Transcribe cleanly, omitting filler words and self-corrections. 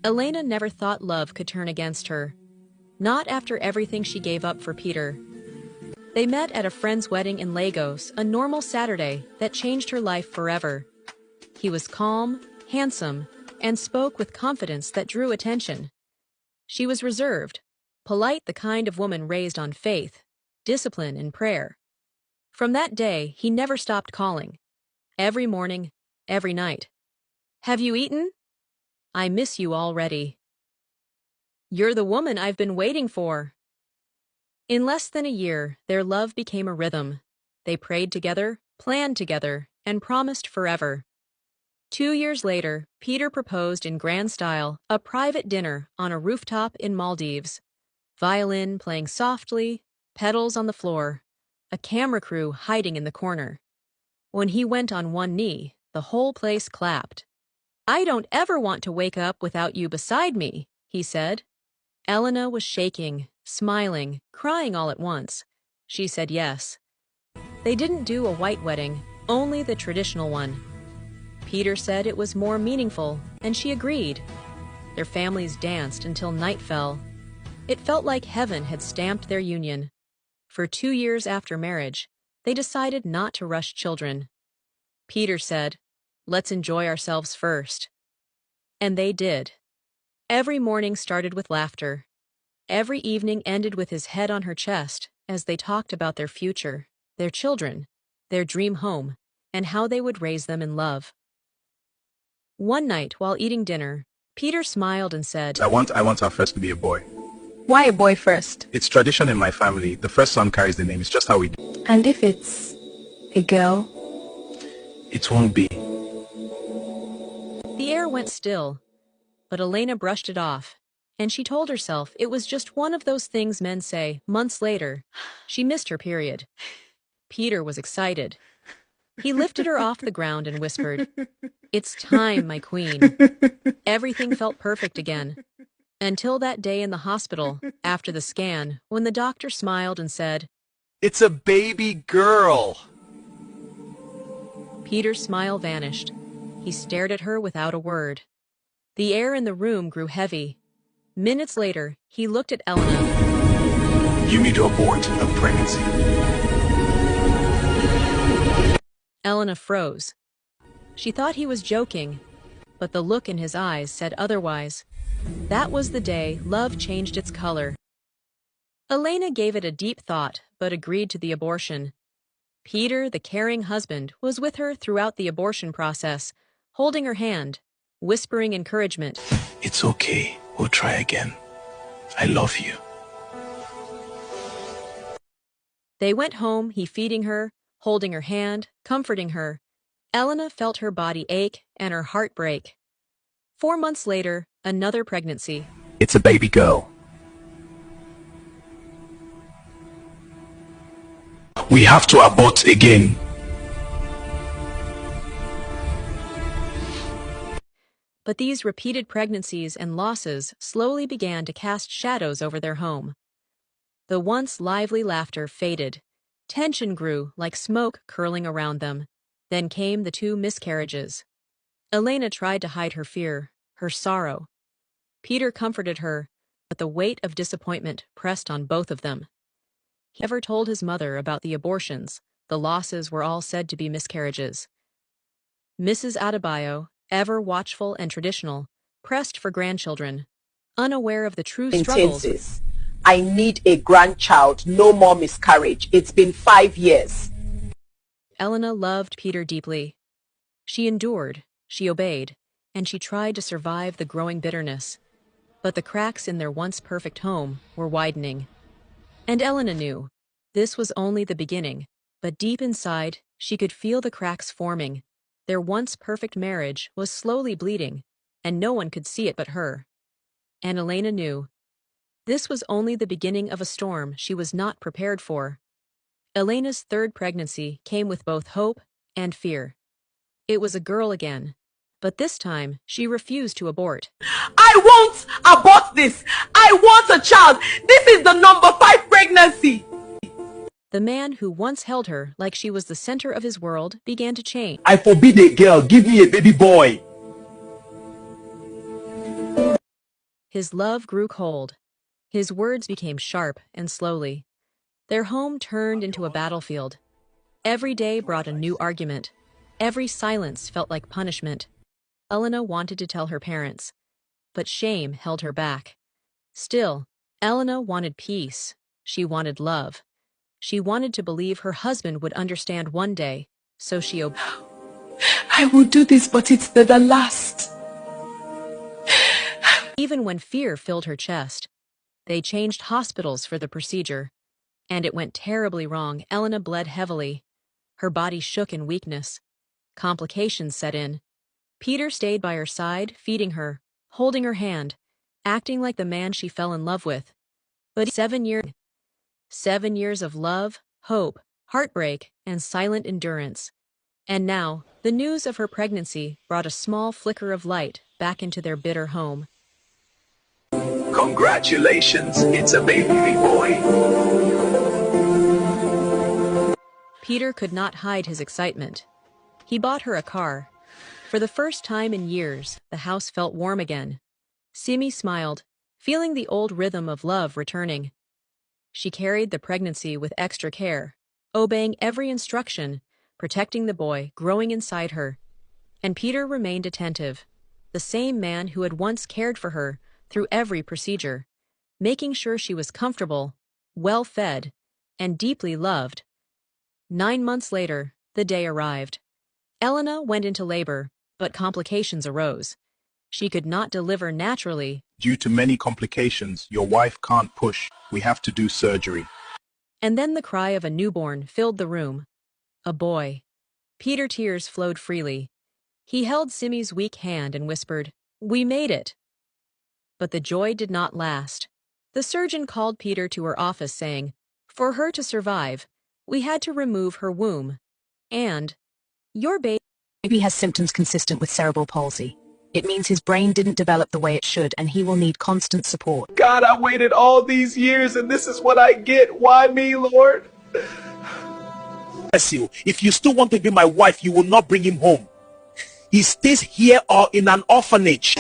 Elena never thought love could turn against her. Not after everything she gave up for Peter. They met at a friend's wedding in Lagos, a normal Saturday that changed her life forever. He was calm, handsome, and spoke with confidence that drew attention. She was reserved, polite, the kind of woman raised on faith, discipline, and prayer. From that day, he never stopped calling. Every morning, every night. "Have you eaten? I miss you already. You're the woman I've been waiting for." In less than a year, their love became a rhythm. They prayed together, planned together, and promised forever. 2 years later, Peter proposed in grand style, a private dinner on a rooftop in Maldives. Violin playing softly, petals on the floor, a camera crew hiding in the corner. When he went on one knee, the whole place clapped. "I don't ever want to wake up without you beside me," he said. Elena was shaking, smiling, crying all at once. She said yes. They didn't do a white wedding, only the traditional one. Peter said it was more meaningful, and she agreed. Their families danced until night fell. It felt like heaven had stamped their union. For 2 years after marriage, they decided not to rush children. Peter said, "Let's enjoy ourselves first." And they did. Every morning started with laughter. Every evening ended with his head on her chest as they talked about their future, their children, their dream home, and how they would raise them in love. One night, while eating dinner, Peter smiled and said, I want our first to be a boy. Why a boy first? It's tradition in my family. The first son carries the name. It's just how we do. And if it's a girl? It won't be. The air went still, but Elena brushed it off, and she told herself it was just one of those things men say. Months later, she missed her period. Peter was excited. He lifted her off the ground and whispered, "It's time, my queen." Everything felt perfect again. Until that day in the hospital, after the scan, when the doctor smiled and said, "It's a baby girl." Peter's smile vanished. He stared at her without a word. The air in the room grew heavy. Minutes later, he looked at Elena. You need to abort a pregnancy. Elena froze. She thought he was joking, but the look in his eyes said otherwise. That was the day love changed its color. Elena gave it a deep thought, but agreed to the abortion. Peter, the caring husband, was with her throughout the abortion process, holding her hand, whispering encouragement. It's okay. We'll try again. I love you. They went home, he feeding her, holding her hand, comforting her. Elena felt her body ache and her heart break. 4 months later, another pregnancy. It's a baby girl. We have to abort again. But these repeated pregnancies and losses slowly began to cast shadows over their home. The once lively laughter faded. Tension grew like smoke curling around them. Then came the 2 miscarriages. Elena tried to hide her fear, her sorrow. Peter comforted her, but the weight of disappointment pressed on both of them. He never told his mother about the abortions. The losses were all said to be miscarriages. Mrs. Adebayo, ever watchful and traditional, pressed for grandchildren, unaware of the true struggles. Intenses. I need a grandchild, no more miscarriage. It's been 5 years. Elena loved Peter deeply. She endured, she obeyed, and she tried to survive the growing bitterness. But the cracks in their once perfect home were widening. And Elena knew this was only the beginning, but deep inside, she could feel the cracks forming. Their once perfect marriage was slowly bleeding, and no one could see it but her. And Elena knew this was only the beginning of a storm she was not prepared for. Elena's 3rd pregnancy came with both hope and fear. It was a girl again, but this time she refused to abort. I won't abort this. I want a child. This is the number 5 pregnancy. The man who once held her like she was the center of his world began to change. I forbid a girl. Give me a baby boy. His love grew cold. His words became sharp and slowly. Their home turned into a battlefield. Every day brought a new argument. Every silence felt like punishment. Elena wanted to tell her parents, but shame held her back. Still, Elena wanted peace. She wanted love. She wanted to believe her husband would understand one day, so she obeyed. I will do this, but it's the last. Even when fear filled her chest. They changed hospitals for the procedure. And it went terribly wrong. Elena bled heavily. Her body shook in weakness. Complications set in. Peter stayed by her side, feeding her, holding her hand, acting like the man she fell in love with. But 7 years of love, hope, heartbreak, and silent endurance. And now, the news of her pregnancy brought a small flicker of light back into their bitter home. Congratulations, it's a baby boy. Peter could not hide his excitement. He bought her a car. For the first time in years, the house felt warm again. Simi smiled, feeling the old rhythm of love returning. She carried the pregnancy with extra care, obeying every instruction, protecting the boy growing inside her. And Peter remained attentive, the same man who had once cared for her through every procedure, making sure she was comfortable, well-fed, and deeply loved. 9 months later, the day arrived. Elena went into labor, but complications arose. She could not deliver naturally. Due to many complications, your wife can't push. We have to do surgery. And then the cry of a newborn filled the room. A boy. Peter's tears flowed freely. He held Simi's weak hand and whispered, "We made it." But the joy did not last. The surgeon called Peter to her office saying, "For her to survive, we had to remove her womb. And your baby has symptoms consistent with cerebral palsy. It means his brain didn't develop the way it should, and he will need constant support." God, I waited all these years and this is what I get. Why me, Lord? If you still want to be my wife, you will not bring him home. He stays here or in an orphanage.